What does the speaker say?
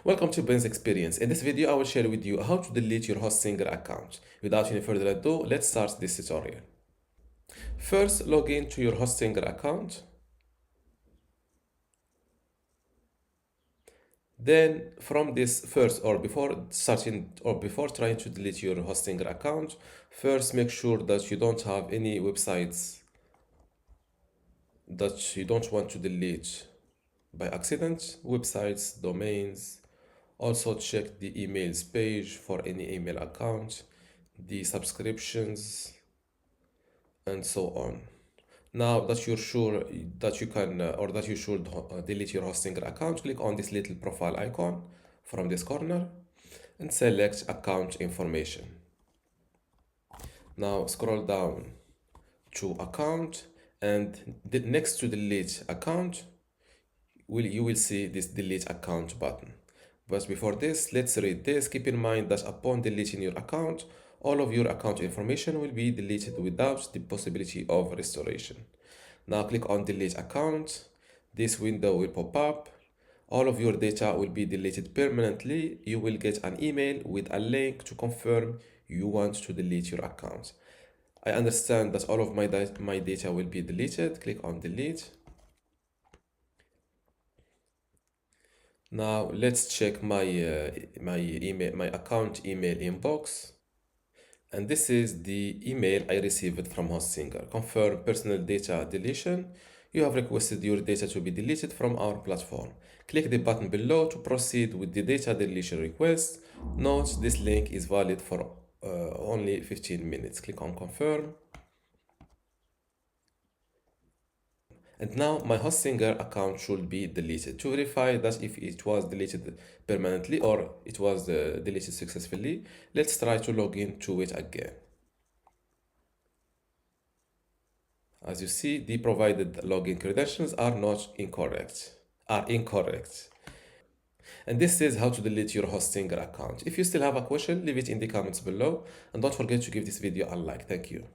Welcome to Ben's Experience. In this video, I will share with you how to delete your Hostinger account. Without any further ado, let's start this tutorial. First, log in to your Hostinger account. Then from this first or before trying to delete your Hostinger account, first make sure that you don't have any websites that you don't want to delete by accident, websites, domains. Also check the emails page for any email account, the subscriptions, and so on. Now that you're sure that you can or that you should delete your Hostinger account, click on this little profile icon from this corner and select account information. Now scroll down to account, and next to delete account, you will see this delete account button. But before this, let's read this. Keep in mind that upon deleting your account, all of your account information will be deleted without the possibility of restoration. Now click on delete account. This window will pop up. All of your data will be deleted permanently. You will get an email with a link to confirm you want to delete your account. I understand that all of my data will be deleted. Click on delete. Now let's check my account email inbox. And this is the email I received from Hostinger. Confirm personal data deletion. You have requested your data to be deleted from our platform. Click the button below to proceed with the data deletion request. Note this link is valid for only 15 minutes. Click on confirm. And now my Hostinger account should be deleted. To verify that if it was deleted permanently or it was deleted successfully, let's try to log in to it again. As you see, the provided login credentials are incorrect. And this is how to delete your Hostinger account. If you still have a question, leave it in the comments below, and don't forget to give this video a like. Thank you.